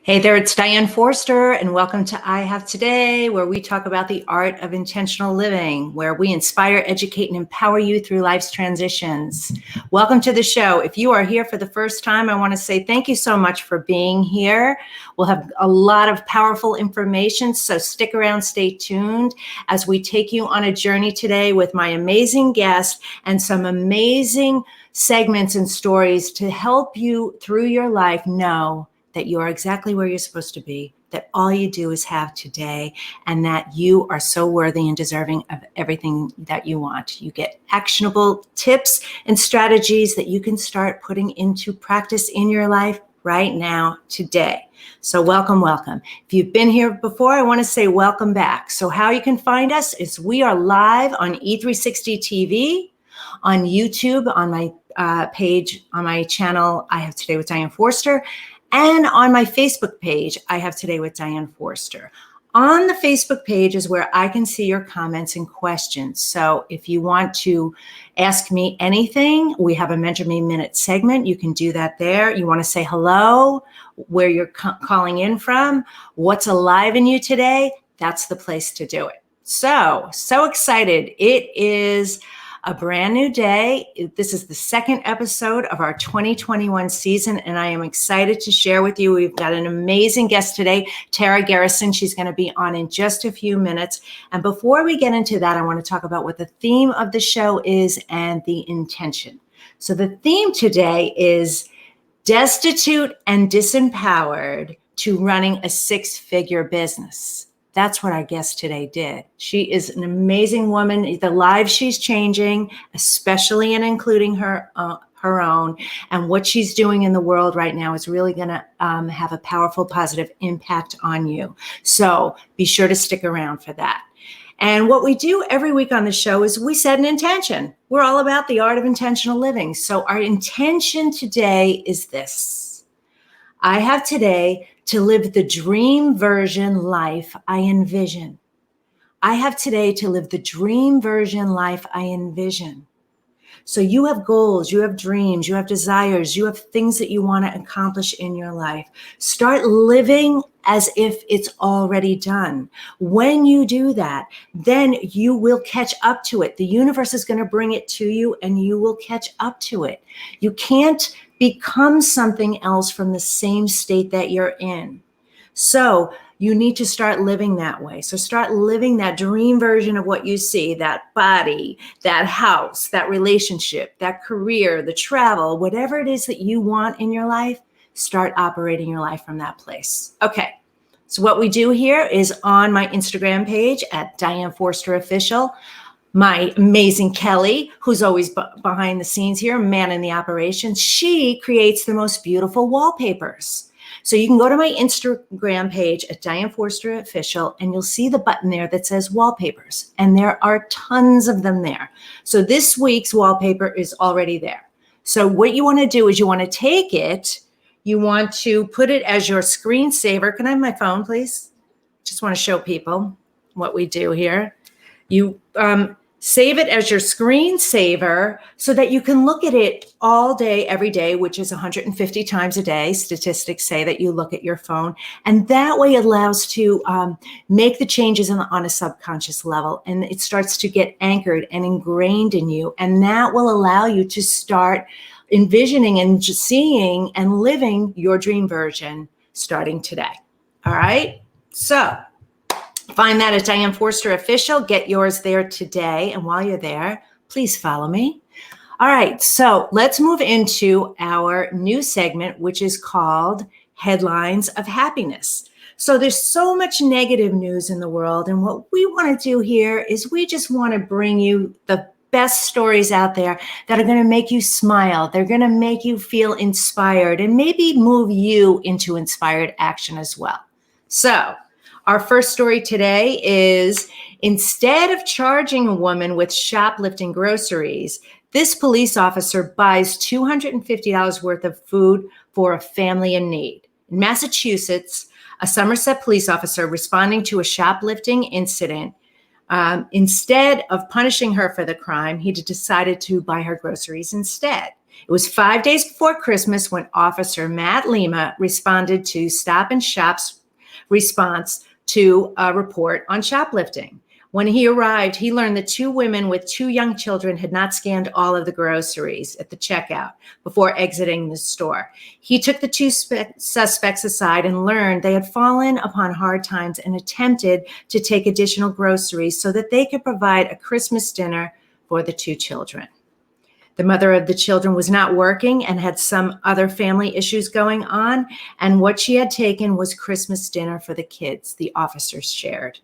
Hey there, it's Diane Forster, and welcome to I Have Today, where we talk about the art of intentional living, where we inspire, educate, and empower you through life's transitions. Welcome to the show. If you are here for the first time, I want to say thank you so much for being here. We'll have a lot of powerful information, so stick around, stay tuned as we take you on a journey today with my amazing guest and some amazing segments and stories to help you through your life know that you are exactly where you're supposed to be, that all you do is have today, and that you are so worthy and deserving of everything that you want. You get actionable tips and strategies that you can start putting into practice in your life right now, today. So welcome, welcome. If you've been here before, I want to say welcome back. So how you can find us is we are live on E360 TV, on YouTube, on my page, on my channel, I Have Today with Diane Forster, and on my Facebook page, I Have Today with Diane Forster. On the Facebook page is where I can see your comments and questions. So if you want to ask me anything, we have a Mentor Me Minute segment. You can do that there. You want to say hello, where you're calling in from, what's alive in you today, that's the place to do it. So excited. It is a brand new day. This is the second episode of our 2021 season, and I am excited to share with you. We've got an amazing guest today, Garrison. She's going to be on in just a few minutes. And before we get into that, I want to talk about what the theme of the show is and the intention. So the theme today is Destitute and Disempowered to Running a Six-Figure Business. That's what our guest today did. She is an amazing woman. The lives she's changing, especially and including her own, and what she's doing in the world right now is really going to have a powerful, positive impact on you. So be sure to stick around for that. And what we do every week on the show is we set an intention. We're all about the art of intentional living. So our intention today is this. I have today to live the dream version life I envision. I have today to live the dream version life I envision. So you have goals, you have dreams, you have desires, you have things that you want to accomplish in your life. Start living as if it's already done. When you do that, then you will catch up to it. The universe is going to bring it to you and you will catch up to it. You can't become something else from the same state that you're in. So you need to start living that way. So start living that dream version of what you see, that body, that house, that relationship, that career, the travel, whatever it is that you want in your life, start operating your life from that place. Okay. So what we do here is on my Instagram page at Diane Forster Official, my amazing Kelly, who's always behind the scenes here, man in the operations, she creates the most beautiful wallpapers. So you can go to my Instagram page at Diane Forster Official, and you'll see the button there that says wallpapers. And there are tons of them there. So this week's wallpaper is already there. So what you want to do is you want to take it, you want to put it as your screensaver. Can I have my phone, please? Just want to show people what we do here. You save it as your screensaver so that you can look at it all day, every day, which is 150 times a day. Statistics say that you look at your phone. And that way it allows to make the changes on a subconscious level. And it starts to get anchored and ingrained in you. And that will allow you to start envisioning and just seeing and living your dream version starting today. All right. So find that at Diane Forster Official. Get yours there today. And while you're there, please follow me. All right. So let's move into our new segment, which is called Headlines of Happiness. So there's so much negative news in the world. And what we want to do here is we just want to bring you the best stories out there that are going to make you smile. They're going to make you feel inspired and maybe move you into inspired action as well. So our first story today is, instead of charging a woman with shoplifting groceries, this police officer buys $250 worth of food for a family in need. In Massachusetts, a Somerset police officer responding to a shoplifting incident, instead of punishing her for the crime, he decided to buy her groceries instead. It was 5 days before Christmas when Officer Matt Lima responded to Stop and Shop's response to a report on shoplifting. When he arrived, he learned that 2 women with 2 young children had not scanned all of the groceries at the checkout before exiting the store. He took the 2 suspects aside and learned they had fallen upon hard times and attempted to take additional groceries so that they could provide a Christmas dinner for the 2 children. The mother of the children was not working and had some other family issues going on, and what she had taken was Christmas dinner for the kids, the officers shared.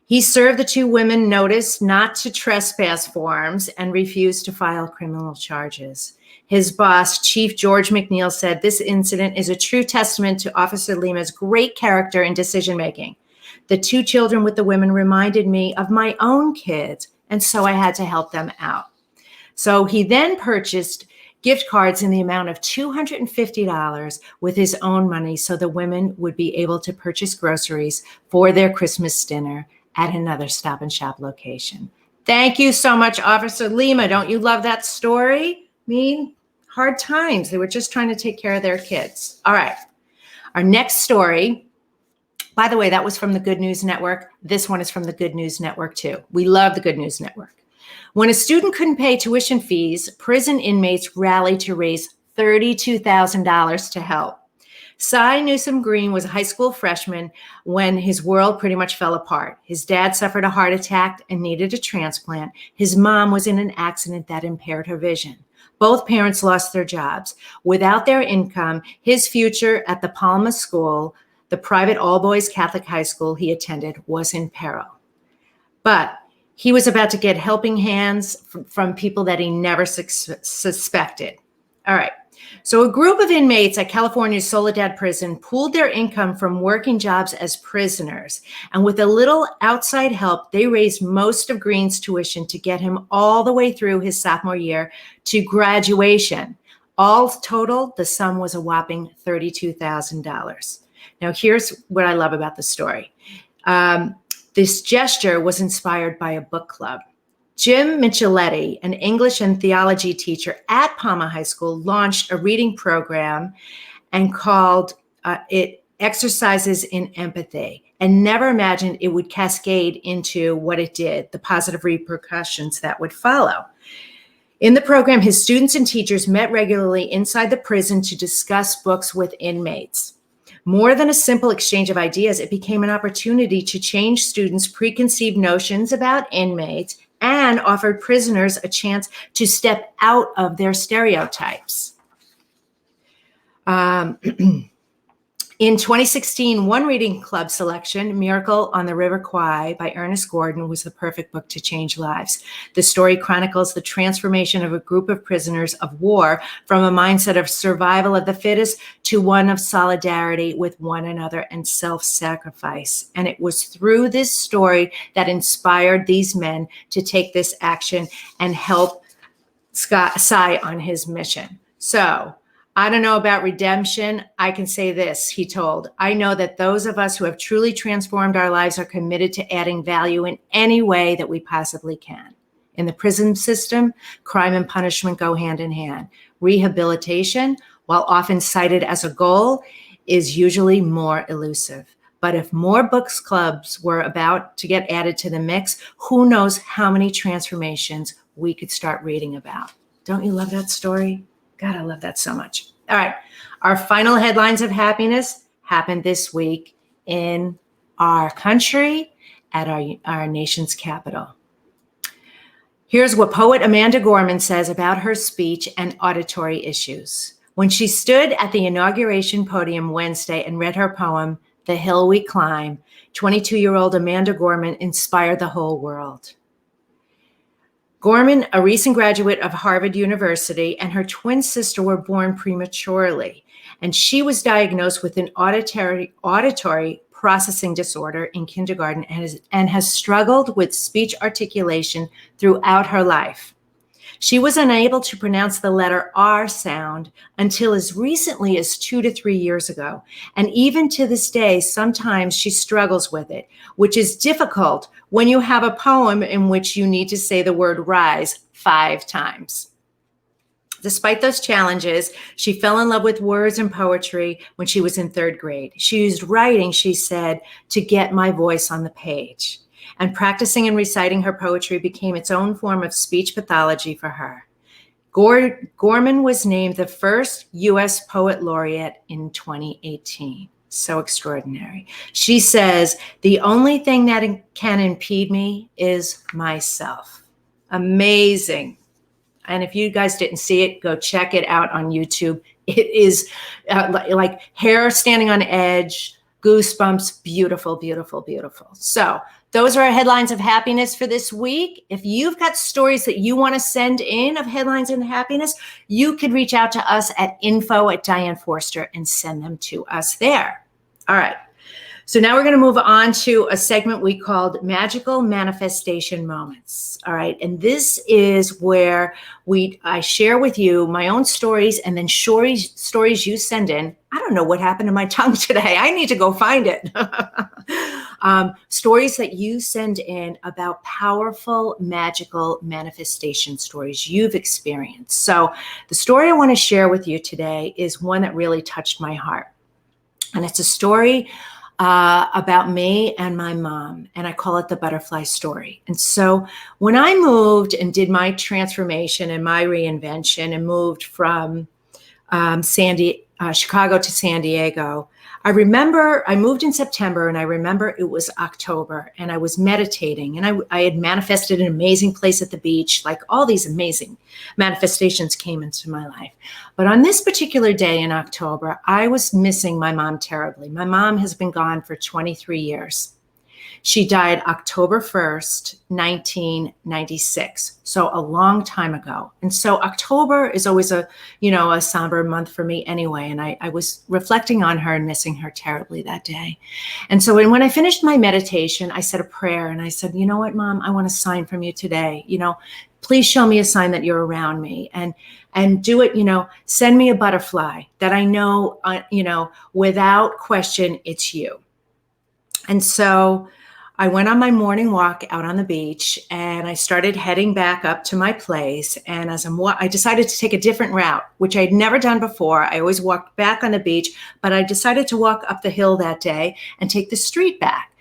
He served the 2 women notice not to trespass forms and refused to file criminal charges. His boss, Chief George McNeil, said, "This incident is a true testament to Officer Lima's great character and decision-making. The 2 children with the women reminded me of my own kids, and so I had to help them out." So he then purchased gift cards in the amount of $250 with his own money so the women would be able to purchase groceries for their Christmas dinner at another Stop and Shop location. Thank you so much, Officer Lima. Don't you love that story? I mean, hard times. They were just trying to take care of their kids. All right. Our next story, by the way, that was from the Good News Network. This one is from the Good News Network too. We love the Good News Network. When a student couldn't pay tuition fees, prison inmates rallied to raise $32,000 to help. Cy Newsom Green was a high school freshman when his world pretty much fell apart. His dad suffered a heart attack and needed a transplant. His mom was in an accident that impaired her vision. Both parents lost their jobs. Without their income, his future at the Palma School, the private all-boys Catholic high school he attended, was in peril. But he was about to get helping hands from people that he never suspected. All right. So a group of inmates at California's Soledad prison pooled their income from working jobs as prisoners. And with a little outside help, they raised most of Green's tuition to get him all the way through his sophomore year to graduation. All total, the sum was a whopping $32,000. Now, here's what I love about the story. This gesture was inspired by a book club. Jim Micheletti, an English and theology teacher at Palma High School, launched a reading program and called it Exercises in Empathy, and never imagined it would cascade into what it did, the positive repercussions that would follow. In the program, his students and teachers met regularly inside the prison to discuss books with inmates. More than a simple exchange of ideas, it became an opportunity to change students' preconceived notions about inmates and offered prisoners a chance to step out of their stereotypes. In 2016, one reading club selection, Miracle on the River Kwai by Ernest Gordon, was the perfect book to change lives. The story chronicles the transformation of a group of prisoners of war from a mindset of survival of the fittest to one of solidarity with one another and self-sacrifice. And it was through this story that inspired these men to take this action and help Cy on his mission. So, I don't know about redemption. I can say this, he told. I know that those of us who have truly transformed our lives are committed to adding value in any way that we possibly can. In the prison system, crime and punishment go hand in hand. Rehabilitation, while often cited as a goal, is usually more elusive. But if more books clubs were about to get added to the mix, who knows how many transformations we could start reading about. Don't you love that story? God, I love that so much. All right. Our final headlines of happiness happened this week in our country at our nation's capital. Here's what poet Amanda Gorman says about her speech and auditory issues. When she stood at the inauguration podium Wednesday and read her poem, The Hill We Climb, 22-year-old Amanda Gorman inspired the whole world. Gorman, a recent graduate of Harvard University, and her twin sister were born prematurely, and she was diagnosed with an auditory processing disorder in kindergarten and has struggled with speech articulation throughout her life. She was unable to pronounce the letter R sound until as recently as 2 to 3 years ago. And even to this day, sometimes she struggles with it, which is difficult when you have a poem in which you need to say the word rise 5 times. Despite those challenges, she fell in love with words and poetry when she was in 3rd grade. She used writing, she said, to get my voice on the page. And practicing and reciting her poetry became its own form of speech pathology for her. Gorman was named the first U.S. Poet Laureate in 2018. So extraordinary. She says, the only thing that can impede me is myself. Amazing. And if you guys didn't see it, go check it out on YouTube. It is like hair standing on edge, goosebumps, beautiful, beautiful, beautiful. So those are our headlines of happiness for this week. If you've got stories that you want to send in of headlines and happiness, you could reach out to us at info@Diane Forster and send them to us there. All right. So now we're going to move on to a segment we called Magical Manifestation Moments. All right. And this is where I share with you my own stories and then stories you send in. I don't know what happened to my tongue today. I need to go find it. Stories that you send in about powerful, magical manifestation stories you've experienced. So the story I want to share with you today is one that really touched my heart. And it's a story about me and my mom, and I call it the butterfly story. And so when I moved and did my transformation and my reinvention and moved from Chicago to San Diego, I remember I moved in September, and I remember it was October, and I was meditating, and I had manifested an amazing place at the beach. Like all these amazing manifestations came into my life. But on this particular day in October, I was missing my mom terribly. My mom has been gone for 23 years. She died October 1st, 1996. So a long time ago. And so October is always a somber month for me anyway. And I was reflecting on her and missing her terribly that day. And so when I finished my meditation, I said a prayer and I said, you know what, Mom, I want a sign from you today. Please show me a sign that you're around me and do it, send me a butterfly that I know, without question, it's you. And so I went on my morning walk out on the beach and I started heading back up to my place. And as I decided to take a different route, which I'd never done before. I always walked back on the beach, but I decided to walk up the hill that day and take the street back.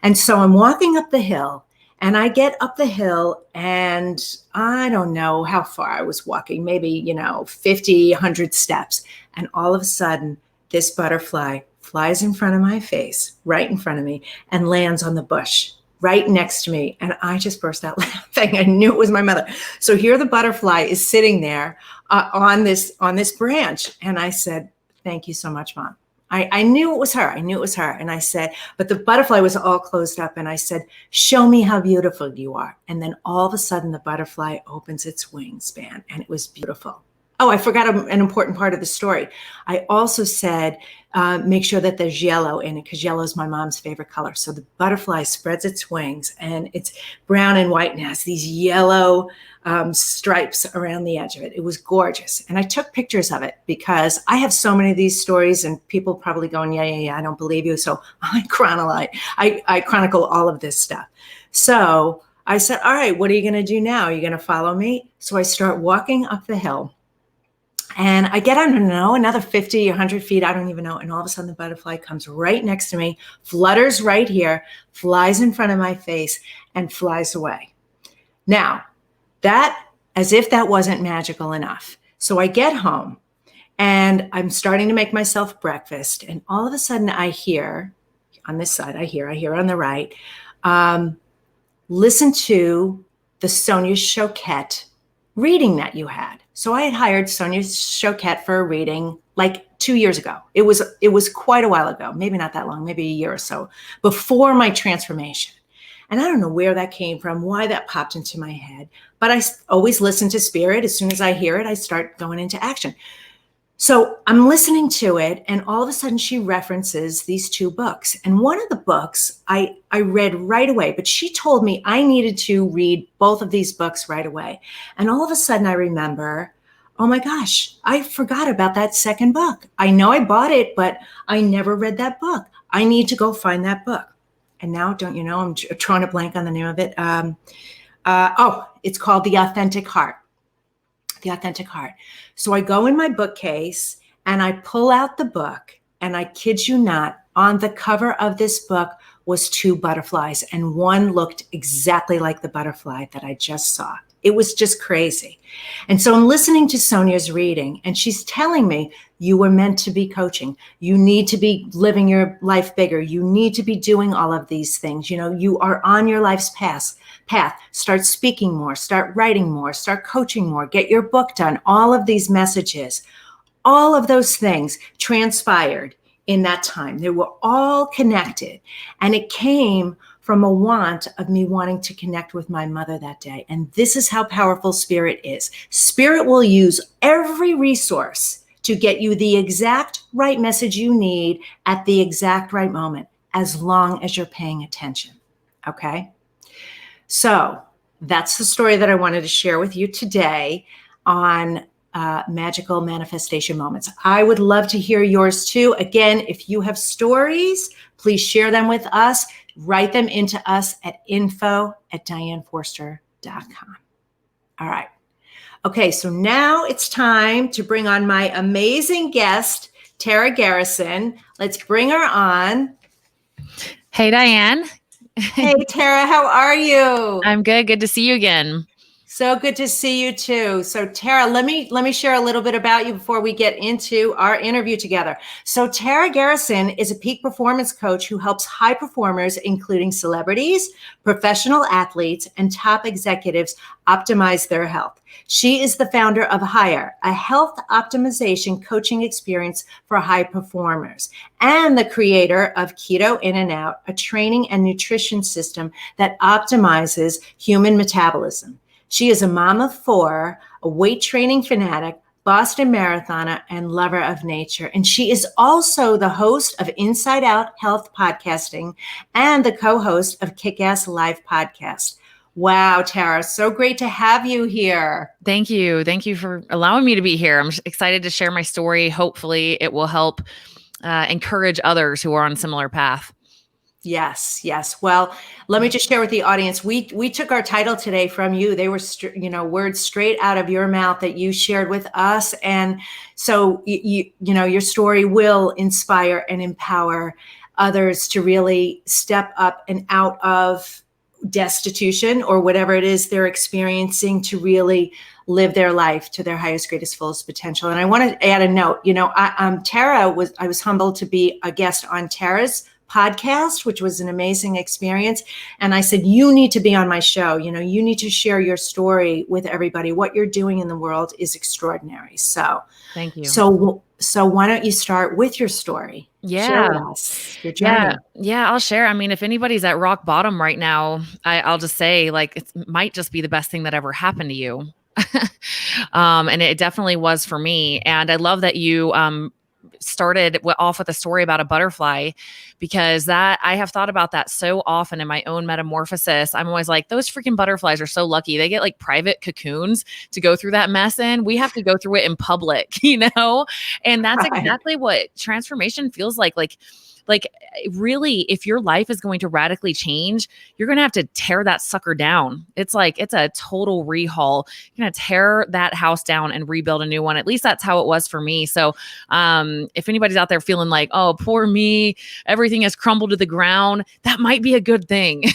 And so I'm walking up the hill and I get up the hill and I don't know how far I was walking, maybe, 50, 100 steps. And all of a sudden, this butterfly flies in front of my face, right in front of me, and lands on the bush right next to me. And I just burst out laughing. I knew it was my mother. So here the butterfly is sitting there on this branch. And I said, thank you so much, Mom. I knew it was her. I knew it was her. And I said, but the butterfly was all closed up. And I said, show me how beautiful you are. And then all of a sudden the butterfly opens its wingspan and it was beautiful. Oh, I forgot an important part of the story. I also said, make sure that there's yellow in it because yellow is my mom's favorite color. So the butterfly spreads its wings and it's brown and white and has these yellow stripes around the edge of it. It was gorgeous. And I took pictures of it because I have so many of these stories and people probably going, yeah, I don't believe you. So I chronicle all of this stuff. So I said, all right, what are you going to do now? Are you going to follow me? So I start walking up the hill. And I get, I don't know, another 50 or 100 feet, I don't even know. And all of a sudden the butterfly comes right next to me, flutters right here, flies in front of my face and flies away. Now, that, as if that wasn't magical enough. So I get home and I'm starting to make myself breakfast. And all of a sudden I hear, on this side, I hear on the right, listen to the Sonia Choquette reading that you had. So I had hired Sonia Choquette for a reading like 2 years ago. It was quite a while ago, maybe not that long, maybe a year or so before my transformation. And I don't know where that came from, why that popped into my head, but I always listen to spirit. As soon as I hear it, I start going into action. So I'm listening to it, and all of a sudden she references these two books. And one of the books I read right away, but she told me I needed to read both of these books right away. And all of a sudden I remember, oh my gosh, I forgot about that second book. I know I bought it, but I never read that book. I need to go find that book. And now, don't you know, I'm trying to blank on the name of it. It's called The Authentic Heart. the authentic heart. So I go in my bookcase and I pull out the book, and I kid you not, on the cover of this book was 2 butterflies, and one looked exactly like the butterfly that I just saw. It was just crazy. And so I'm listening to Sonia's reading, and she's telling me, you were meant to be coaching. You need to be living your life bigger. You need to be doing all of these things. You know, you are on your life's path. Start speaking more, start writing more, start coaching more, get your book done. All of these messages, all of those things transpired in that time. They were all connected. And it came from a want of me wanting to connect with my mother that day. And this is how powerful spirit is. Spirit will use every resource to get you the exact right message you need at the exact right moment, as long as you're paying attention. Okay? So that's the story that I wanted to share with you today on magical manifestation moments. I would love to hear yours too. Again, if you have stories, please share them with us. Write them into us at info@dianeforster.com. All right. Okay, so now it's time to bring on my amazing guest, Tara Garrison. Let's bring her on. Hey, Diane. Hey, Tara, how are you? I'm good. Good to see you again. So good to see you too. So Tara, let me share a little bit about you before we get into our interview together. So Tara Garrison is a peak performance coach who helps high performers, including celebrities, professional athletes, and top executives optimize their health. She is the founder of Higher, a health optimization coaching experience for high performers, and the creator of Keto In and Out, a training and nutrition system that optimizes human metabolism. She is a mom of 4, a weight training fanatic, Boston marathoner, and lover of nature. And she is also the host of Inside Out Health Podcasting and the co-host of Kick-Ass Live Podcast. Wow, Tara, so great to have you here. Thank you. Thank you for allowing me to be here. I'm excited to share my story. Hopefully it will help encourage others who are on a similar path. Yes. Well, let me just share with the audience. We took our title today from you. They were, words straight out of your mouth that you shared with us. And so, your story will inspire and empower others to really step up and out of destitution or whatever it is they're experiencing to really live their life to their highest, greatest, fullest potential. And I want to add a note. I was humbled to be a guest on Tara's podcast, which was an amazing experience. And I said, you need to be on my show. You need to share your story with everybody. What you're doing in the world is extraordinary. So thank you. So why don't you start with your story? Yeah. Share with us your journey. Yeah, I'll share. I mean, if anybody's at rock bottom right now, I'll just say it might just be the best thing that ever happened to you. And it definitely was for me. And I love that you, started off with a story about a butterfly, because I have thought about that so often in my own metamorphosis. I'm always like, those freaking butterflies are so lucky. They get like private cocoons to go through that mess in. We have to go through it in public, and that's right. Exactly what transformation feels like. Like really, if your life is going to radically change, you're going to have to tear that sucker down. It's a total rehaul. You're going to tear that house down and rebuild a new one. At least that's how it was for me. So if anybody's out there feeling like, oh, poor me, everything has crumbled to the ground, that might be a good thing.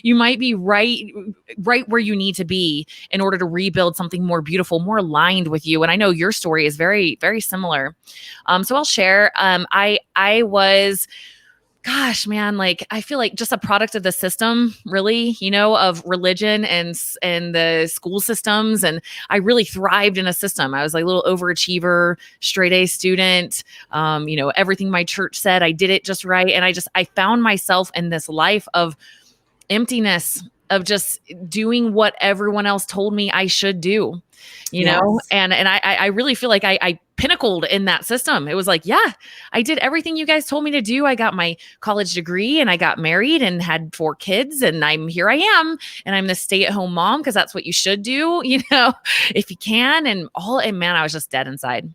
You might be right where you need to be in order to rebuild something more beautiful, more aligned with you. And I know your story is very, very similar. So I'll share. I was, gosh, man, I feel like just a product of the system, really, of religion and the school systems. And I really thrived in a system. I was like a little overachiever, straight A student. Everything my church said, I did it just right. And I found myself in this life of emptiness, of just doing what everyone else told me I should do, know? And I really feel like I pinnacled in that system. It was like, yeah, I did everything you guys told me to do. I got my college degree and I got married and had 4 kids, and here I am. And I'm the stay-at-home mom, because that's what you should do, if you can. And man, I was just dead inside.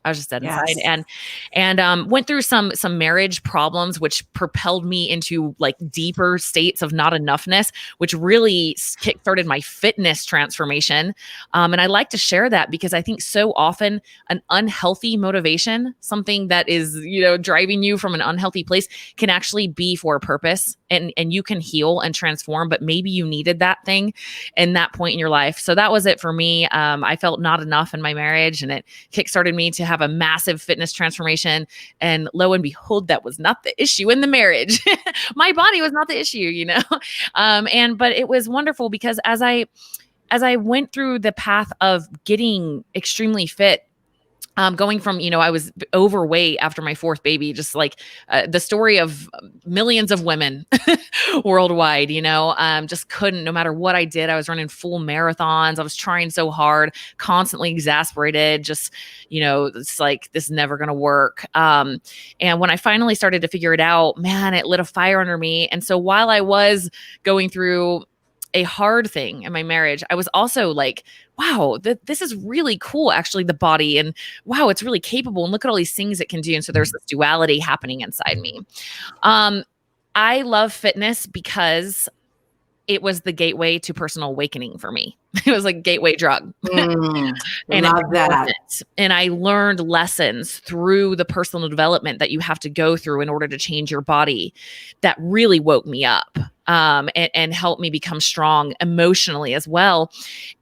I was just dead inside, Yes. and went through some marriage problems, which propelled me into like deeper states of not enoughness, which really kickstarted my fitness transformation. And I like to share that because I think so often an unhealthy motivation, something that is, driving you from an unhealthy place, can actually be for a purpose, and you can heal and transform, but maybe you needed that thing in that point in your life. So that was it for me. I felt not enough in my marriage, and it kickstarted me to have a massive fitness transformation. And lo and behold, that was not the issue in the marriage. My body was not the issue, but it was wonderful because as I went through the path of getting extremely fit, going from, I was overweight after my fourth baby, just like the story of millions of women worldwide, just couldn't, no matter what I did. I was running full marathons. I was trying so hard, constantly exasperated, just, it's like, this is never going to work. And when I finally started to figure it out, man, it lit a fire under me. And so while I was going through a hard thing in my marriage, I was also like, wow, this is really cool, actually, the body, and wow, it's really capable, and look at all these things it can do. And so there's this duality happening inside me. I love fitness because it was the gateway to personal awakening for me. It was like a gateway drug. And love that. And I learned lessons through the personal development that you have to go through in order to change your body that really woke me up. And helped me become strong emotionally as well.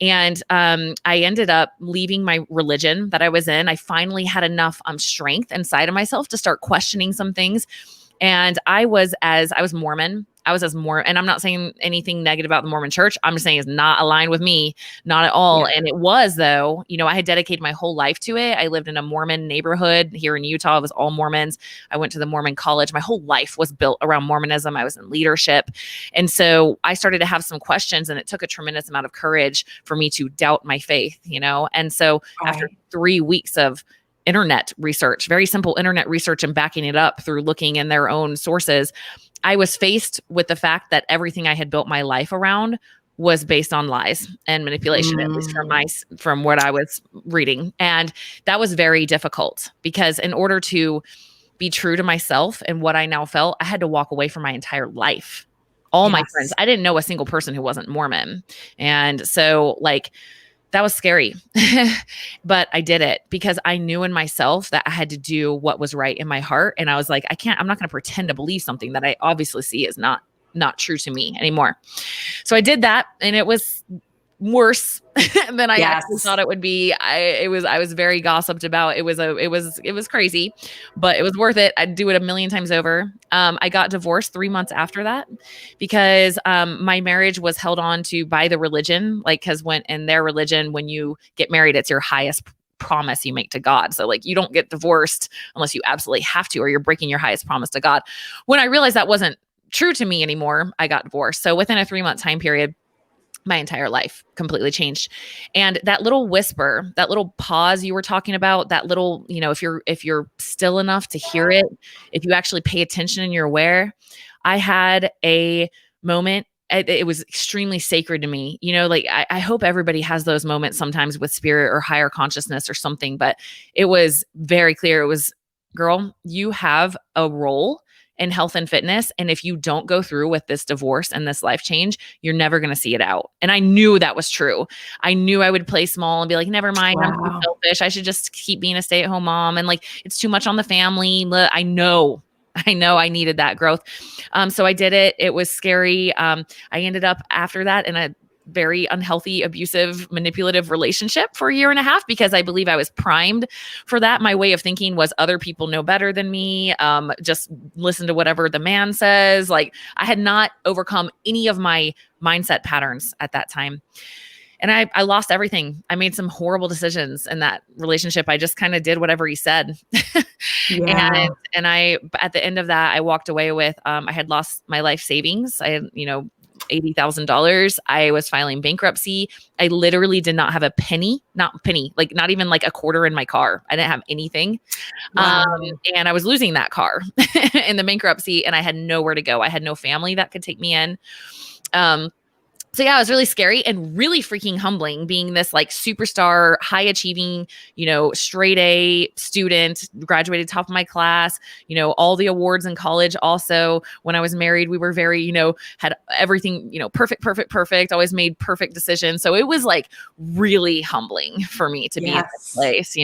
And I ended up leaving my religion that I was in. I finally had enough strength inside of myself to start questioning some things. And I was Mormon. And I'm not saying anything negative about the Mormon church. I'm just saying it's not aligned with me, not at all. Yeah. And it was, though, I had dedicated my whole life to it. I lived in a Mormon neighborhood here in Utah. It was all Mormons. I went to the Mormon college. My whole life was built around Mormonism. I was in leadership. And so I started to have some questions, and it took a tremendous amount of courage for me to doubt my faith, And so after 3 weeks of internet research, very simple internet research, and backing it up through looking in their own sources, I was faced with the fact that everything I had built my life around was based on lies and manipulation, at least from what I was reading. And that was very difficult because in order to be true to myself and what I now felt, I had to walk away from my entire life. All my friends, I didn't know a single person who wasn't Mormon. And so that was scary, but I did it because I knew in myself that I had to do what was right in my heart. And I was like, I'm not going to pretend to believe something that I obviously see is not true to me anymore. So I did that, and it was worse than I actually thought it would be. I was very gossiped about. It was crazy, but it was worth it. I'd do it a million times over. I got divorced 3 months after that because my marriage was held on to by the religion, because when in their religion, when you get married, it's your highest promise you make to God. So you don't get divorced unless you absolutely have to, or you're breaking your highest promise to God. When I realized that wasn't true to me anymore, I got divorced. So within a 3-month time period, my entire life completely changed. And that little whisper, that little pause you were talking about, that little, if you're still enough to hear it, if you actually pay attention and you're aware, I had a moment. It was extremely sacred to me. I hope everybody has those moments sometimes with spirit or higher consciousness or something, but it was very clear. It was, girl, you have a role in health and fitness. And if you don't go through with this divorce and this life change, you're never going to see it out. And I knew that was true. I knew I would play small and be like, never mind, I'm too selfish. I should just keep being a stay-at-home mom. And it's too much on the family. I know I needed that growth. So I did it. It was scary. I ended up after that in a very unhealthy, abusive, manipulative relationship for a year and a half because I believe I was primed for that. My way of thinking was other people know better than me. Just listen to whatever the man says. I had not overcome any of my mindset patterns at that time. And I lost everything. I made some horrible decisions in that relationship. I just kind of did whatever he said. And I, at the end of that, I walked away with, I had lost my life savings. I had, $80,000. I was filing bankruptcy. I literally did not have a penny, not even a quarter in my car. I didn't have anything. And I was losing that car in the bankruptcy, and I had nowhere to go. I had no family that could take me in. So yeah, it was really scary and really freaking humbling being this like superstar, high achieving, straight A student, graduated top of my class, all the awards in college. Also, when I was married, we were very, had everything, perfect, perfect, perfect, always made perfect decisions. So it was like really humbling for me to be in this place,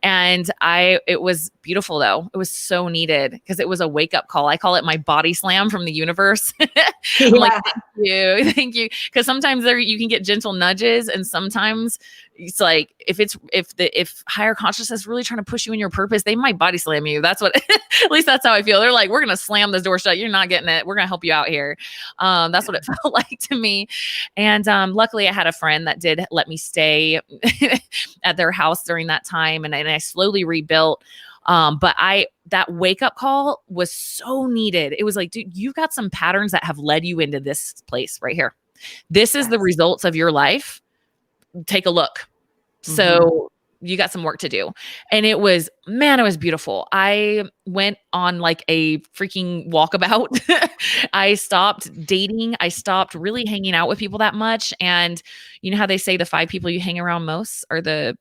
And it was beautiful though. It was so needed because it was a wake up call. I call it my body slam from the universe. I'm like, thank you. Because sometimes you can get gentle nudges, and sometimes it's like if higher consciousness is really trying to push you in your purpose, they might body slam you. That's what, at least that's how I feel. They're like, we're gonna slam this door shut. You're not getting it. We're gonna help you out here. That's what it felt like to me. And luckily, I had a friend that did let me stay at their house during that time, and I slowly rebuilt. But that wake up call was so needed. It was like, dude, you've got some patterns that have led you into this place right here. This is the results of your life. Take a look. So you got some work to do. And it was beautiful. I went on like a freaking walkabout. I stopped dating. I stopped really hanging out with people that much. And you know how they say the 5 people you hang around most are the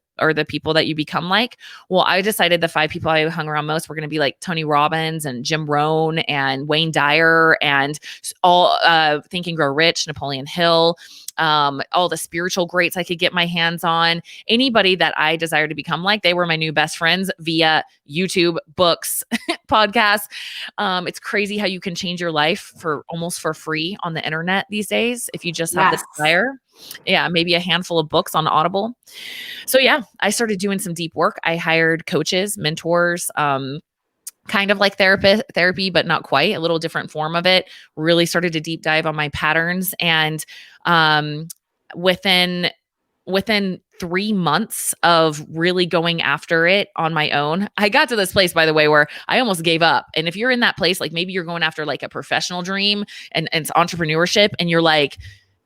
people that you become like? Well, I decided the 5 people I hung around most were going to be like Tony Robbins and Jim Rohn and Wayne Dyer and all Think and Grow Rich, Napoleon Hill, all the spiritual greats I could get my hands on. Anybody that I desired to become like, they were my new best friends via YouTube, books, podcasts. It's crazy how you can change your life for almost for free on the internet these days if you just have the desire. Yeah, maybe a handful of books on Audible. So yeah, I started doing some deep work. I hired coaches, mentors, kind of like therapy, but not quite, a little different form of it. Really started to deep dive on my patterns. And within 3 months of really going after it on my own, I got to this place, by the way, where I almost gave up. And if you're in that place, like maybe you're going after like a professional dream and it's entrepreneurship, and you're like,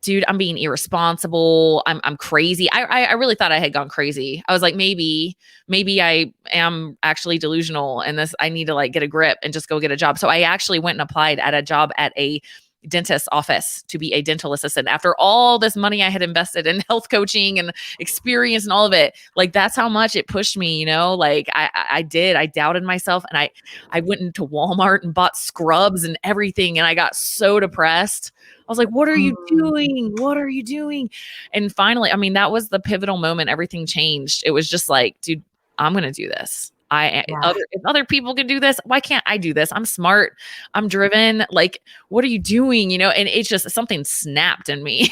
dude, I'm being irresponsible. I'm crazy. I really thought I had gone crazy. I was like, maybe I am actually delusional and I need to like get a grip and just go get a job. So I actually went and applied at a job at a dentist's office to be a dental assistant after all this money I had invested in health coaching and experience and all of it. Like, that's how much it pushed me, like I doubted myself, and I went into Walmart and bought scrubs and everything. And I got so depressed. I was like, what are you doing? What are you doing? And finally, I mean, that was the pivotal moment. Everything changed. It was just like, dude, I'm going to do this. If other people can do this, why can't I do this? I'm smart. I'm driven. Like, what are you doing? And it's just something snapped in me.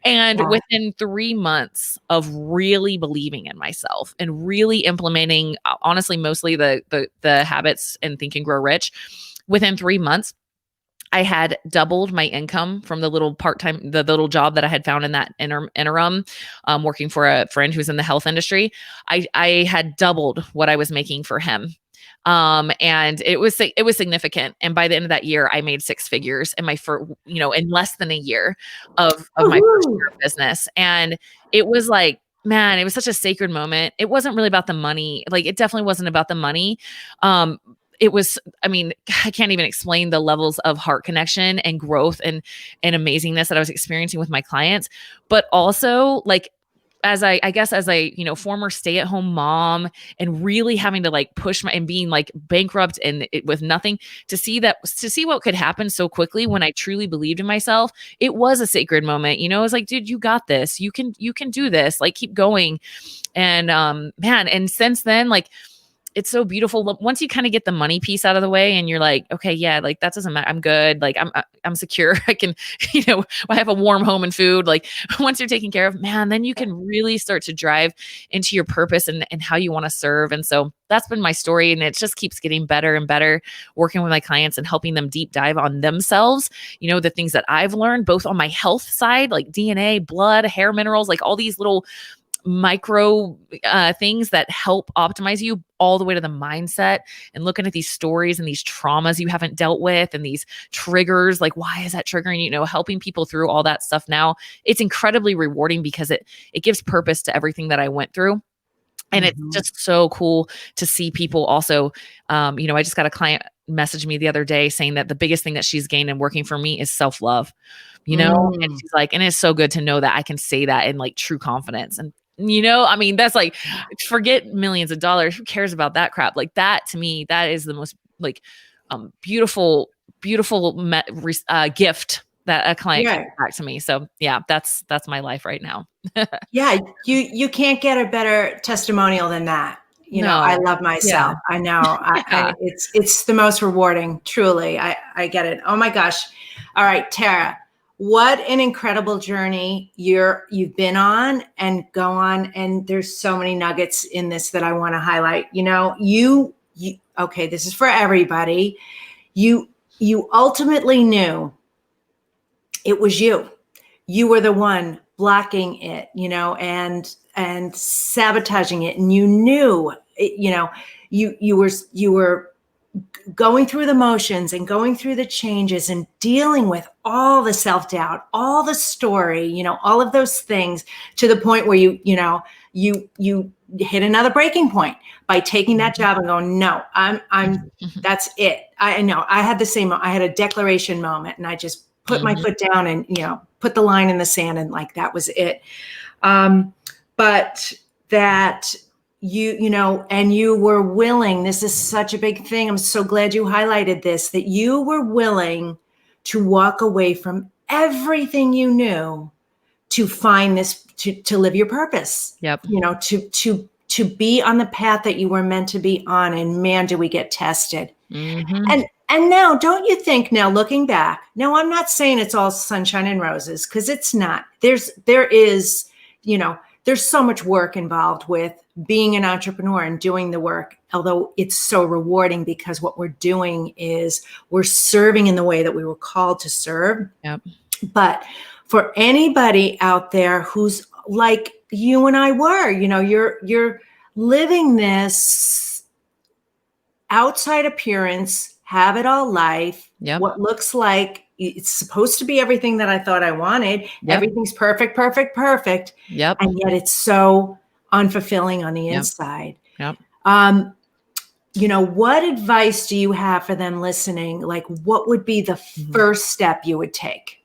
And within 3 months of really believing in myself and really implementing, honestly, mostly the habits and Think and Grow Rich, within 3 months, I had doubled my income from the little job that I had found in that interim, working for a friend who's in the health industry. I had doubled what I was making for him. And it was significant. And by the end of that year, I made 6 figures in in less than a year of my first year of business. And it was like, man, it was such a sacred moment. It wasn't really about the money. Like, it definitely wasn't about the money. It was, I mean, I can't even explain the levels of heart connection and growth and amazingness that I was experiencing with my clients, but also like, as a former stay-at-home mom and really having to like push and being like bankrupt and with nothing, to see what could happen so quickly when I truly believed in myself, it was a sacred moment. It was like, dude, you got this. You can do this. Like, keep going. And man, and since then, like, it's so beautiful. Once you kind of get the money piece out of the way and you're like, okay, yeah, like that doesn't matter. I'm good. Like I'm secure. I can, I have a warm home and food. Like, once you're taken care of, man, then you can really start to drive into your purpose and how you want to serve. And so that's been my story. And it just keeps getting better and better, working with my clients and helping them deep dive on themselves. The things that I've learned, both on my health side, like DNA, blood, hair minerals, like all these little micro things that help optimize you, all the way to the mindset and looking at these stories and these traumas you haven't dealt with and these triggers, like, why is that triggering, helping people through all that stuff now. It's incredibly rewarding because it gives purpose to everything that I went through. And it's just so cool to see people also, I just got a client messaged me the other day saying that the biggest thing that she's gained in working for me is self-love, and she's like, and it's so good to know that I can say that in like true confidence. And, I mean, that's like, forget millions of dollars. Who cares about that crap? Like that to me, that is the most like, beautiful gift that a client can give back to me. So yeah, that's my life right now. Yeah. You can't get a better testimonial than that. No. I love myself. Yeah. I know. It's the most rewarding. Truly. I get it. Oh my gosh. All right, Tara, what an incredible journey you've been on and go on. And there's so many nuggets in this that I want to highlight. You okay, this is for everybody. You ultimately knew it was you. You were the one blocking it, and sabotaging it. And you knew, you were going through the motions and going through the changes and dealing with all the self-doubt, all the story, all of those things, to the point where you hit another breaking point by taking that job and going, no, I'm that's it. I know I had the same, I had a declaration moment, and I just put my foot down and, put the line in the sand, and like, that was it. But that and you were willing, this is such a big thing. I'm so glad you highlighted this, that you were willing to walk away from everything you knew to find this, to live your purpose. Yep. To be on the path that you were meant to be on. And man, do we get tested. And now, don't you think, now looking back, no, I'm not saying it's all sunshine and roses, because it's not. There's so much work involved with being an entrepreneur and doing the work, although it's so rewarding, because what we're doing is we're serving in the way that we were called to serve. Yep. But for anybody out there who's like you and I were, you're living this outside appearance, have it all life, what looks like it's supposed to be everything that I thought I wanted. Yep. Everything's perfect. Yep. And yet it's so unfulfilling on the inside. Yep. What advice do you have for them listening? Like, what would be the first step you would take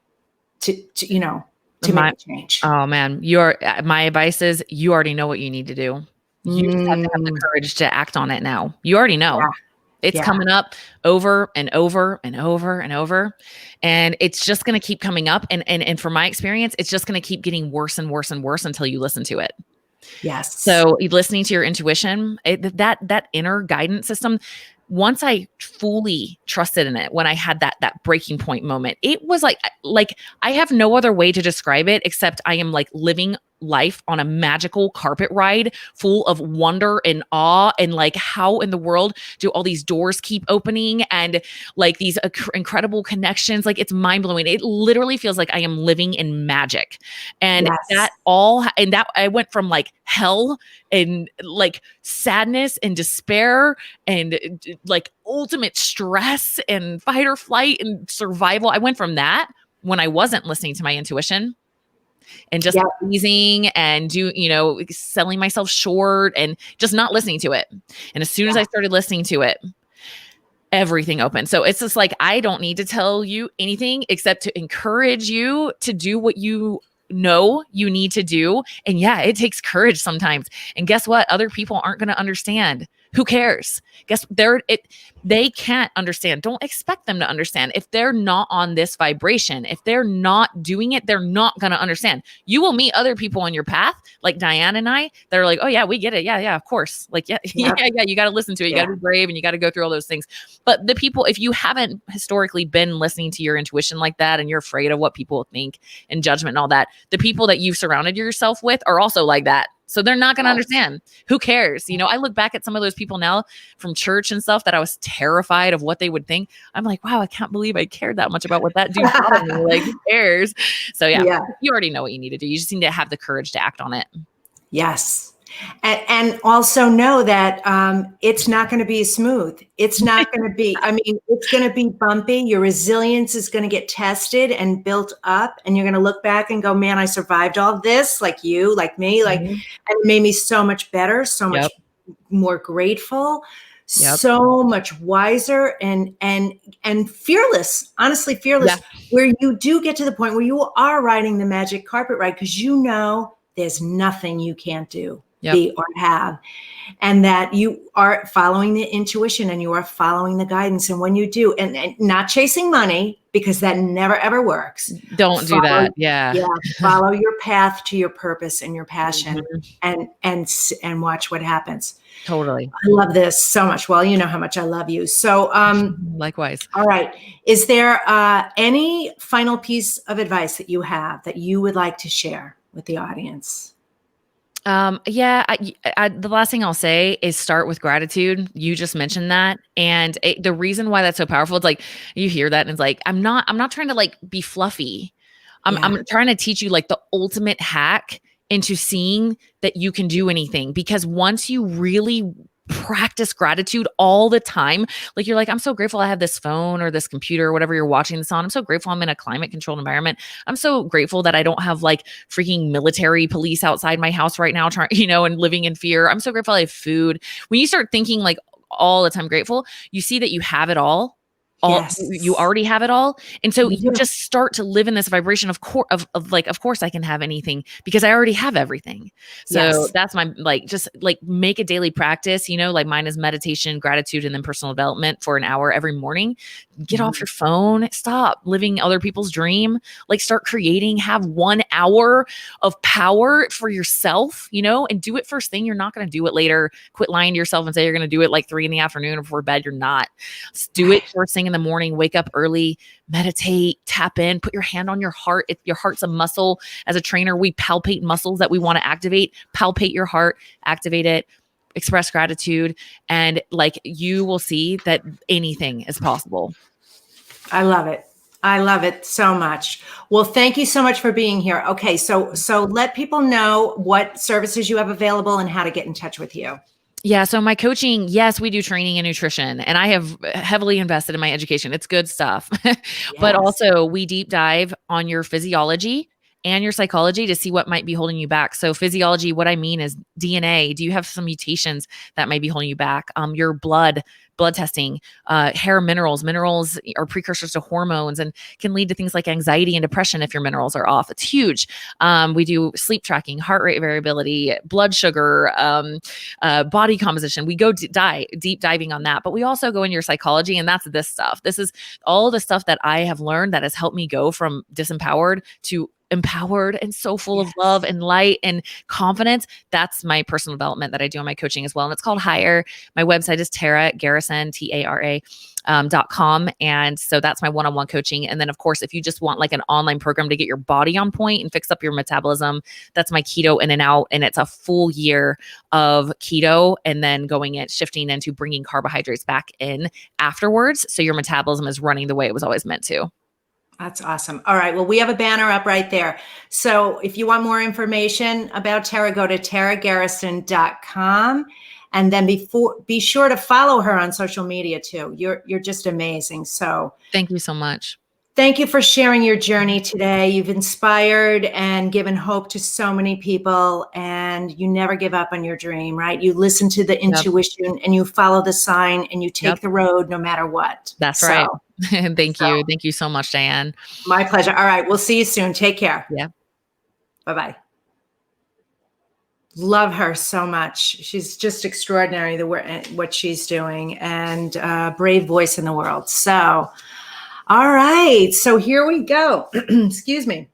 to make a change? Oh man, my advice is, you already know what you need to do. You just have to have the courage to act on it now. You already know. Yeah. It's coming up over and over and over and over. And it's just going to keep coming up. And from my experience, it's just going to keep getting worse and worse and worse until you listen to it. Yes. So listening to your intuition, that inner guidance system, once I fully trusted in it, when I had that breaking point moment, it was like I have no other way to describe it except I am like living life on a magical carpet ride full of wonder and awe, and like, how in the world do all these doors keep opening, and like these incredible connections? Like, it's mind blowing. It literally feels like I am living in magic. And that I went from like hell and like sadness and despair and like ultimate stress and fight or flight and survival. I went from that, when I wasn't listening to my intuition and just pleasing and selling myself short and just not listening to it. And as soon as I started listening to it, everything opened. So it's just like, I don't need to tell you anything except to encourage you to do what you know you need to do. And it takes courage sometimes. And guess what? Other people aren't going to understand. Who cares? Guess they can't understand. Don't expect them to understand. If they're not on this vibration, if they're not doing it, they're not going to understand. You will meet other people on your path, like Diane and I, that are like, oh yeah, we get it. Yeah, of course. Like, yeah. You got to listen to it. You got to be brave and you got to go through all those things. But the people, if you haven't historically been listening to your intuition like that, and you're afraid of what people think and judgment and all that, the people that you've surrounded yourself with are also like that. So they're not going to understand. Who cares? I look back at some of those people now from church and stuff that I was terrified of what they would think. I'm like, wow, I can't believe I cared that much about what that dude thought of me. Like, who cares? So you already know what you need to do. You just need to have the courage to act on it. Yes. And also know that it's not going to be smooth. It's not going to be, it's going to be bumpy. Your resilience is going to get tested and built up. And you're going to look back and go, man, I survived all this, like you, like me, and it made me so much better, so much more grateful. Yep. so much wiser and fearless, honestly fearless, where you do get to the point where you are riding the magic carpet ride because you know there's nothing you can't do, be, or have. And that you are following the intuition and you are following the guidance. And when you do, and not chasing money, because that never, ever works. Don't do that. Yeah. Follow your path to your purpose and your passion and watch what happens. Totally. I love this so much. Well, you know how much I love you. So, likewise. All right. Is there any final piece of advice that you have that you would like to share with the audience? The last thing I'll say is start with gratitude. You just mentioned that. And the reason why that's so powerful, it's like, you hear that and it's like, I'm not trying to like be fluffy. I'm trying to teach you like the ultimate hack into seeing that you can do anything, because once you really practice gratitude all the time, like you're like, I'm so grateful I have this phone or this computer or whatever you're watching this on. I'm so grateful I'm in a climate controlled environment. I'm so grateful that I don't have like freaking military police outside my house right now trying, and living in fear. I'm so grateful I have food. When you start thinking like all the time grateful, you see that you have it all. You already have it all. And so you just start to live in this vibration of course I can have anything because I already have everything. So that's my, just make a daily practice, like mine is meditation, gratitude, and then personal development for an hour every morning. Get off your phone, stop living other people's dream, start creating, have 1 hour of power for yourself, and do it first thing. You're not going to do it later. Quit lying to yourself and say you're going to do it 3 p.m. or before bed. You're not. Just do it first thing in the morning, wake up early, meditate, tap in, put your hand on your heart. If your heart's a muscle, as a trainer, we palpate muscles that we want to activate. Palpate your heart, activate it, express gratitude, and you will see that anything is possible. I love it. I love it so much. Well, thank you so much for being here. Okay, so let people know what services you have available and how to get in touch with you. Yeah. So my coaching, yes, we do training and nutrition, and I have heavily invested in my education. It's good stuff. But also we deep dive on your physiology and your psychology to see what might be holding you back. So physiology, what I mean is DNA. Do you have some mutations that might be holding you back? Your blood testing, hair minerals. Minerals are precursors to hormones and can lead to things like anxiety and depression if your minerals are off. It's huge. We do sleep tracking, heart rate variability, blood sugar, body composition. We go deep diving on that, but we also go in your psychology, and that's this stuff. This is all the stuff that I have learned that has helped me go from disempowered to empowered and so full of love and light and confidence. That's my personal development that I do on my coaching as well. And it's called Higher. My website is Garrison, TARA.com. And so that's my one-on-one coaching. And then of course, if you just want an online program to get your body on point and fix up your metabolism, that's my keto in and out. And it's a full year of keto and then shifting into bringing carbohydrates back in afterwards. So your metabolism is running the way it was always meant to. That's awesome. All right. Well, we have a banner up right there. So if you want more information about Tara, go to taragarrison.com. And then be sure to follow her on social media too. You're just amazing. So thank you so much. Thank you for sharing your journey today. You've inspired and given hope to so many people, and you never give up on your dream, right? You listen to the intuition and you follow the sign and you take the road no matter what. That's right. Thank you. Thank you so much, Diane. My pleasure. All right. We'll see you soon. Take care. Yeah. Bye-bye. Love her so much. She's just extraordinary, what she's doing, and brave voice in the world. So, all right. So here we go. Excuse me.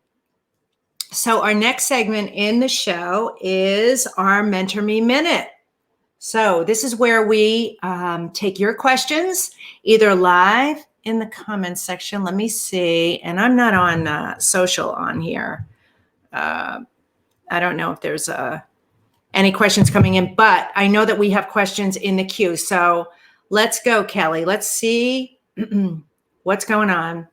So our next segment in the show is our Mentor Me Minute. So this is where we take your questions either live in the comments section. Let me see. And I'm not on social on here. I don't know if there's any questions coming in, but I know that we have questions in the queue. So let's go, Kelly. Let's see what's going on.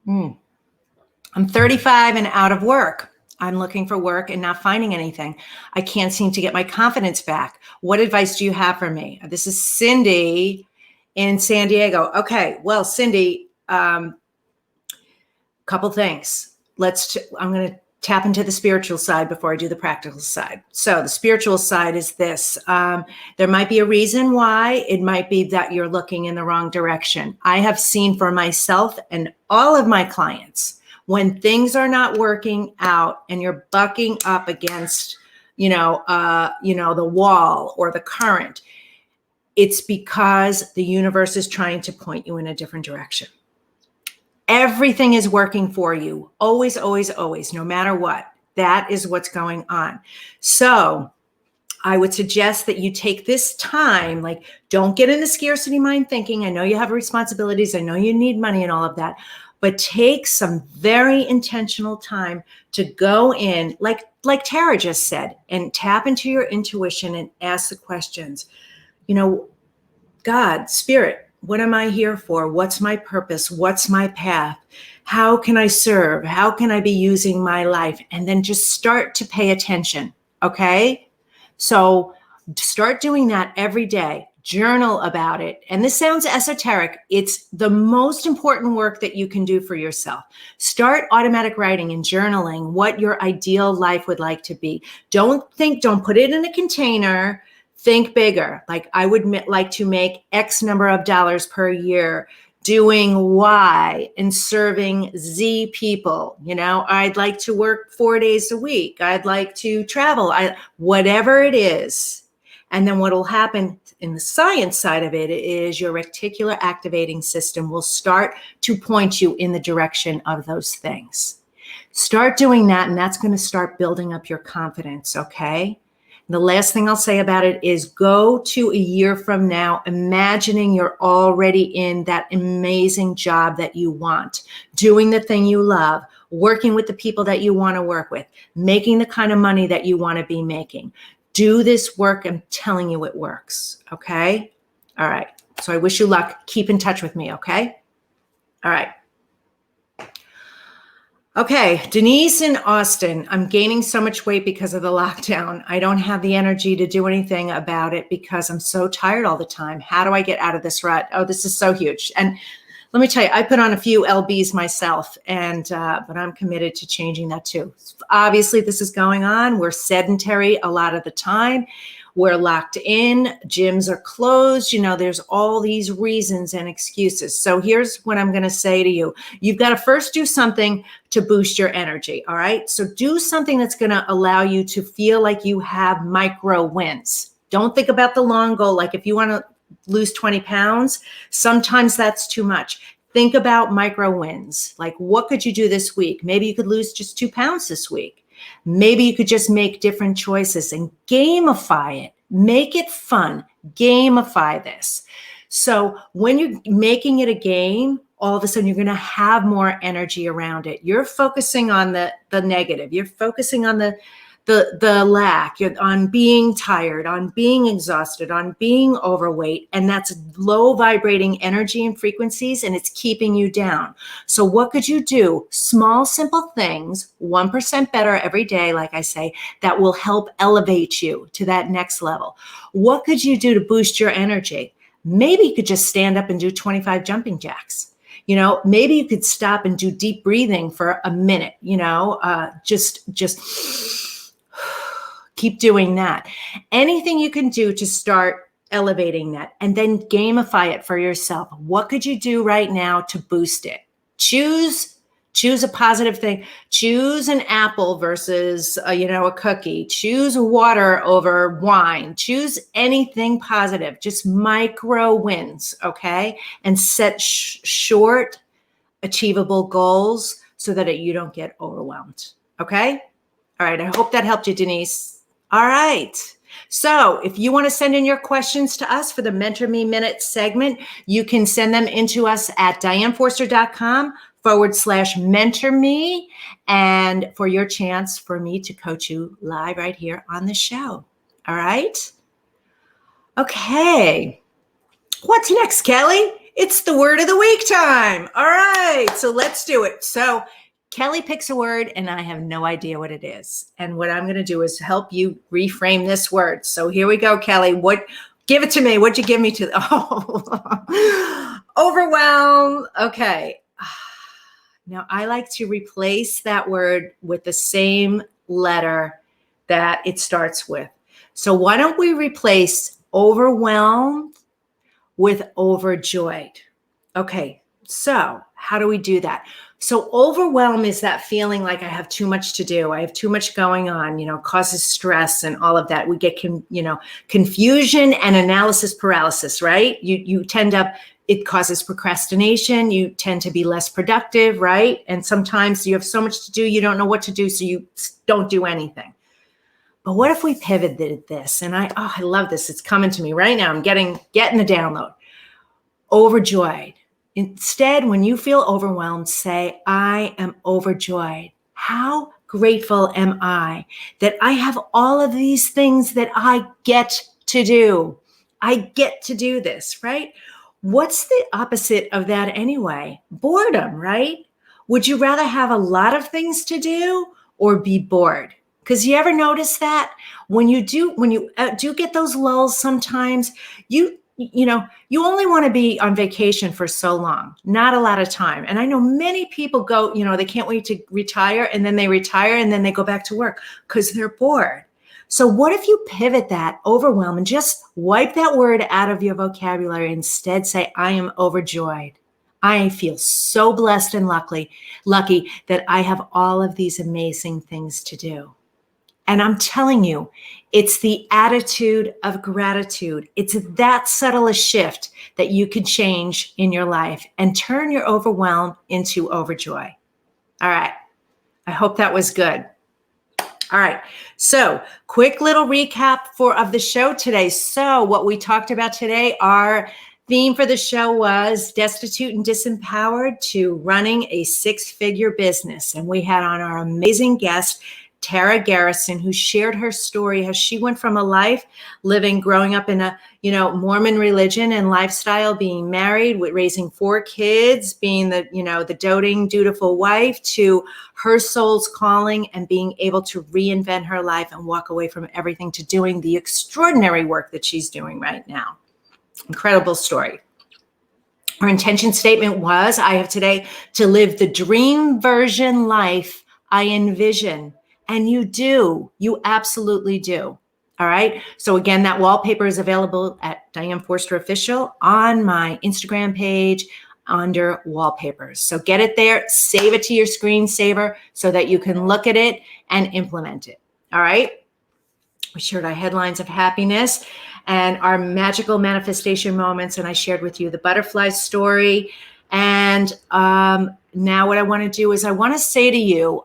I'm 35 and out of work. I'm looking for work and not finding anything. I can't seem to get my confidence back. What advice do you have for me? This is Cindy in San Diego. Okay, well, Cindy, couple things. I'm going to tap into the spiritual side before I do the practical side. So the spiritual side is this. There might be a reason why. It might be that you're looking in the wrong direction. I have seen for myself and all of my clients, when things are not working out and you're bucking up against, the wall or the current, it's because the universe is trying to point you in a different direction. Everything is working for you. Always, always, always, no matter what. That is what's going on. So I would suggest that you take this time, like, don't get into scarcity mind thinking. I know you have responsibilities. I know you need money and all of that, but take some very intentional time to go in, like Tara just said, and tap into your intuition and ask the questions. God, Spirit, what am I here for? What's my purpose? What's my path? How can I serve? How can I be using my life? And then just start to pay attention. Okay. So start doing that every day. Journal about it. And this sounds esoteric. It's the most important work that you can do for yourself. Start automatic writing and journaling what your ideal life would like to be. Don't put it in a container. Think bigger. Like, I would like to make X number of dollars per year doing Y and serving Z people. I'd like to work 4 days a week. I'd like to travel. Whatever it is. And then what will happen in the science side of it is your reticular activating system will start to point you in the direction of those things. Start doing that, and that's going to start building up your confidence. Okay. The last thing I'll say about it is go to a year from now, imagining you're already in that amazing job that you want, doing the thing you love, working with the people that you want to work with, making the kind of money that you want to be making. Do this work. I'm telling you it works. Okay. All right. So I wish you luck. Keep in touch with me. Okay. All right. Okay, Denise in Austin. I'm gaining so much weight because of the lockdown. I don't have the energy to do anything about it because I'm so tired all the time. How do I get out of this rut? Oh, this is so huge. And let me tell you, I put on a few LBs myself, but I'm committed to changing that too. Obviously, this is going on. We're sedentary a lot of the time. We're locked in. Gyms are closed. There's all these reasons and excuses. So here's what I'm going to say to you. You've got to first do something to boost your energy. All right. So do something that's going to allow you to feel like you have micro wins. Don't think about the long goal. Like, if you want to lose 20 pounds, sometimes that's too much. Think about micro wins. Like, what could you do this week? Maybe you could lose just 2 pounds this week. Maybe you could just make different choices and gamify it. Make it fun. Gamify this. So when you're making it a game, all of a sudden you're going to have more energy around it. You're focusing on the negative. You're focusing on the lack. You're on being tired, on being exhausted, on being overweight. And that's low vibrating energy and frequencies, and it's keeping you down. So what could you do? Small, simple things, 1% better every day, like I say, that will help elevate you to that next level. What could you do to boost your energy? Maybe you could just stand up and do 25 jumping jacks. Maybe you could stop and do deep breathing for a minute, just keep doing that. Anything you can do to start elevating that, and then gamify it for yourself. What could you do right now to boost it? Choose a positive thing. Choose an apple versus a cookie. Choose water over wine. Choose anything positive. Just micro wins, okay? And set short, achievable goals so that you don't get overwhelmed, okay? All right, I hope that helped you, Denise. All right. So if you want to send in your questions to us for the Mentor Me Minute segment, you can send them into us at dianeforster.com/mentor me, and for your chance for me to coach you live right here on the show. All right. Okay. What's next, Kelly? It's the word of the week time. All right. So let's do it. So Kelly picks a word and I have no idea what it is. And what I'm going to do is help you reframe this word. So here we go, Kelly. Give it to me. What'd you give me to? Oh, overwhelm. Okay. Now, I like to replace that word with the same letter that it starts with. So why don't we replace overwhelmed with overjoyed? Okay, so how do we do that? So overwhelm is that feeling like I have too much to do. I have too much going on, causes stress and all of that. We get, confusion and analysis paralysis, right? You tend up, it causes procrastination. You tend to be less productive, right? And sometimes you have so much to do, you don't know what to do, so you don't do anything. But what if we pivoted this? And I love this. It's coming to me right now. I'm getting the download. Overjoyed. Instead, when you feel overwhelmed, say, I am overjoyed. How grateful am I that I have all of these things that I get to do? I get to do this, right? What's the opposite of that anyway? Boredom, right? Would you rather have a lot of things to do or be bored? Because you ever notice that when you do get those lulls, sometimes you only want to be on vacation for so long, not a lot of time. And I know many people go, they can't wait to retire, and then they retire and then they go back to work because they're bored. So what if you pivot that overwhelm and just wipe that word out of your vocabulary? Instead, say, I am overjoyed. I feel so blessed and lucky that I have all of these amazing things to do. And I'm telling you, it's the attitude of gratitude. It's that subtle a shift that you can change in your life and turn your overwhelm into overjoy. All right. I hope that was good. All right. So quick little recap of the show today. So what we talked about today, our theme for the show was Destitute and Disempowered to running a six-figure business. And we had on our amazing guest, Tara Garrison, who shared her story, how she went from a life growing up in a, Mormon religion and lifestyle, being married, with raising 4 kids, being the doting, dutiful wife, to her soul's calling and being able to reinvent her life and walk away from everything to doing the extraordinary work that she's doing right now. Incredible story. Her intention statement was, I have today to live the dream version life I envision. And you do. You absolutely do. All right. So again, that wallpaper is available at Diane Forster Official on my Instagram page under wallpapers. So get it there, save it to your screensaver so that you can look at it and implement it. All right. We shared our headlines of happiness and our magical manifestation moments. And I shared with you the butterfly story. And now what I want to do is I want to say to you,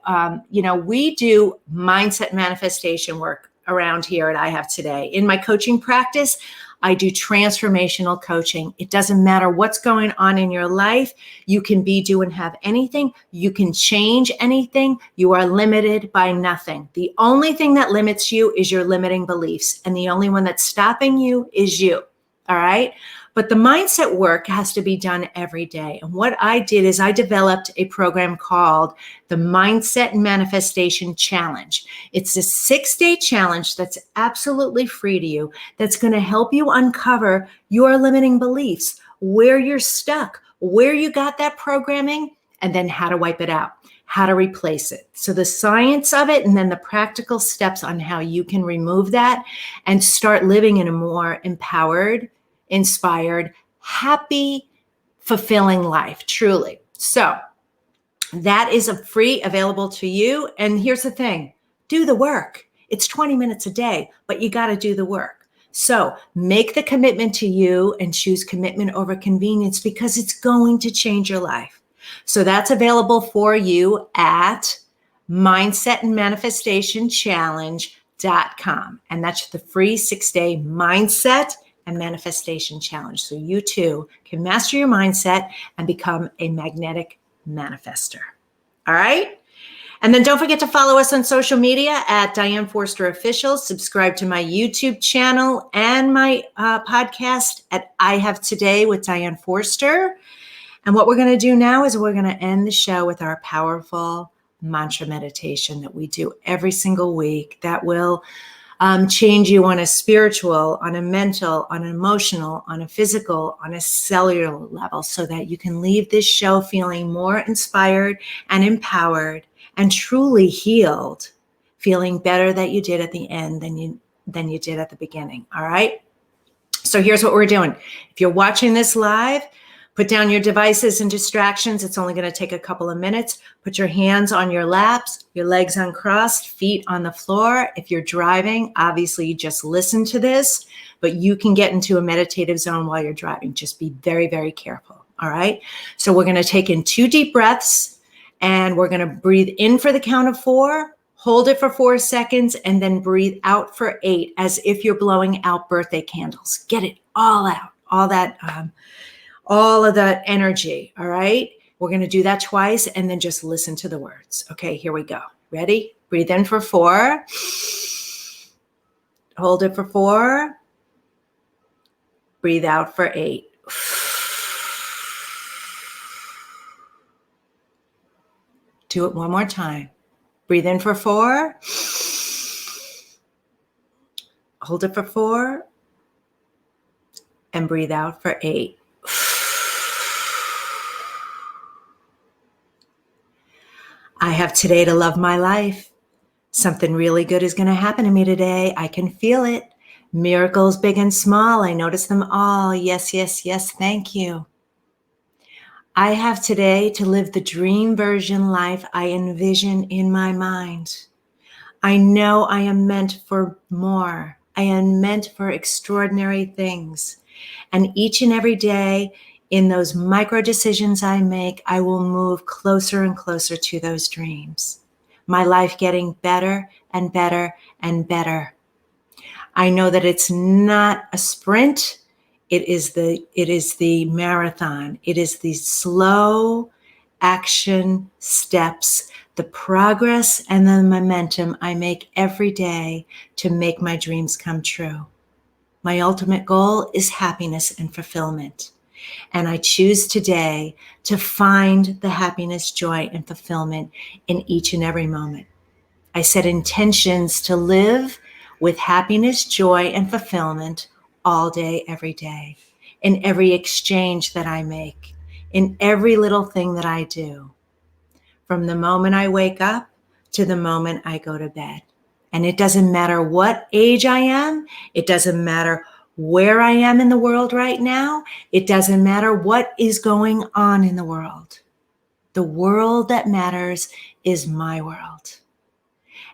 we do mindset manifestation work around here at I Have Today. In my coaching practice, I do transformational coaching. It doesn't matter what's going on in your life. You can be, do, and have anything. You can change anything. You are limited by nothing. The only thing that limits you is your limiting beliefs. And the only one that's stopping you is you. All right. But the mindset work has to be done every day. And what I did is I developed a program called the Mindset and Manifestation Challenge. It's a 6-day challenge that's absolutely free to you, that's going to help you uncover your limiting beliefs, where you're stuck, where you got that programming, and then how to wipe it out, how to replace it. So the science of it, and then the practical steps on how you can remove that and start living in a more empowered, inspired, happy, fulfilling life, truly. So that is available to you. And here's the thing, do the work. It's 20 minutes a day, but you got to do the work. So make the commitment to you and choose commitment over convenience, because it's going to change your life. So that's available for you at mindsetandmanifestationchallenge.com. And that's the free 6-day mindset and manifestation challenge. So you too can master your mindset and become a magnetic manifester. All right. And then don't forget to follow us on social media at Diane Forster Official. Subscribe to my YouTube channel and my podcast at I Have Today with Diane Forster. And what we're going to do now is we're going to end the show with our powerful mantra meditation that we do every single week that will change you on a spiritual, on a mental, on an emotional, on a physical, on a cellular level, so that you can leave this show feeling more inspired and empowered and truly healed, feeling better that you did at the end than you did at the beginning. All right. So here's what we're doing. If you're watching this live, put down your devices and distractions. It's only going to take a couple of minutes. Put your hands on your laps, your legs uncrossed, feet on the floor. If you're driving, obviously you just listen to this, but you can get into a meditative zone while you're driving. Just be very, very careful. All right. So we're going to take in 2 deep breaths, and we're going to breathe in for the count of 4. Hold it for 4 seconds, and then breathe out for 8, as if you're blowing out birthday candles. Get it all out, all of that energy. All right. We're going to do that twice, and then just listen to the words. Okay, here we go. Ready? Breathe in for 4. Hold it for 4. Breathe out for 8. Do it one more time. Breathe in for 4. Hold it for 4. And breathe out for 8. I have today to love my life. Something really good is going to happen to me today. I can feel it. Miracles big and small. I notice them all. Yes, yes, yes. Thank you. I have today to live the dream version life I envision in my mind. I know I am meant for more. I am meant for extraordinary things. And each and every day, in those micro decisions I make, I will move closer and closer to those dreams. My life getting better and better and better. I know that it's not a sprint. It is the marathon. It is the slow action steps, the progress and the momentum I make every day to make my dreams come true. My ultimate goal is happiness and fulfillment. And I choose today to find the happiness, joy, and fulfillment in each and every moment. I set intentions to live with happiness, joy, and fulfillment all day, every day, in every exchange that I make, in every little thing that I do, from the moment I wake up to the moment I go to bed. And it doesn't matter what age I am. It doesn't matter where I am in the world right now. It doesn't matter what is going on in the world. The world that matters is my world.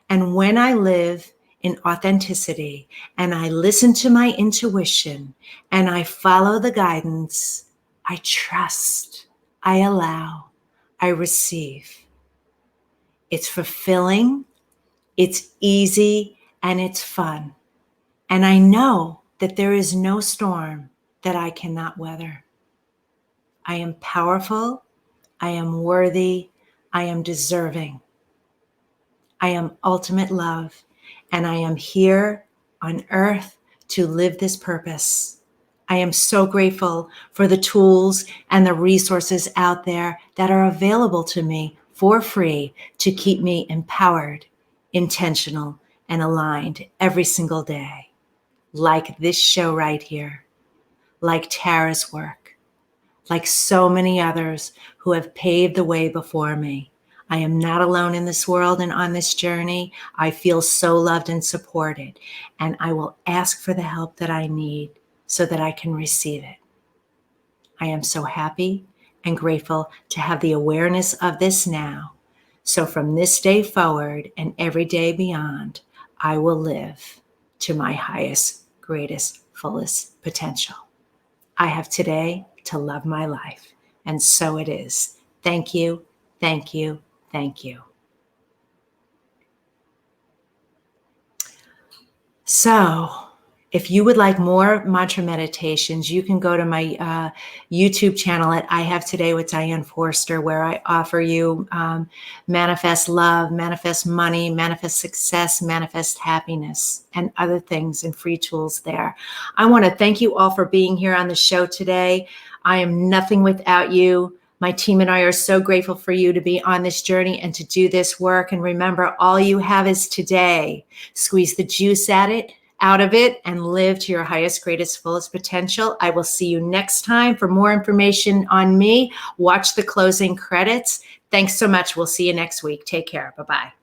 And when I live in authenticity and I listen to my intuition and I follow the guidance, I trust, I allow, I receive. It's fulfilling, it's easy, and it's fun. And I know that there is no storm that I cannot weather. I am powerful, I am worthy, I am deserving. I am ultimate love, and I am here on earth to live this purpose. I am so grateful for the tools and the resources out there that are available to me for free to keep me empowered, intentional, and aligned every single day. Like this show right here, like Tara's work, like so many others who have paved the way before me. I am not alone in this world and on this journey. I feel so loved and supported, and I will ask for the help that I need so that I can receive it. I am so happy and grateful to have the awareness of this now. So from this day forward and every day beyond, I will live to my highest, greatest, fullest potential. I have today to love my life, and so it is. Thank you, thank you, thank you. So, if you would like more mantra meditations, you can go to my YouTube channel at I Have Today with Diane Forster, where I offer you manifest love, manifest money, manifest success, manifest happiness, and other things and free tools there. I want to thank you all for being here on the show today. I am nothing without you. My team and I are so grateful for you to be on this journey and to do this work. And remember, all you have is today. Squeeze the juice out of it and live to your highest, greatest, fullest potential. I will see you next time. For more information on me, watch the closing credits. Thanks so much. We'll see you next week. Take care. Bye-bye.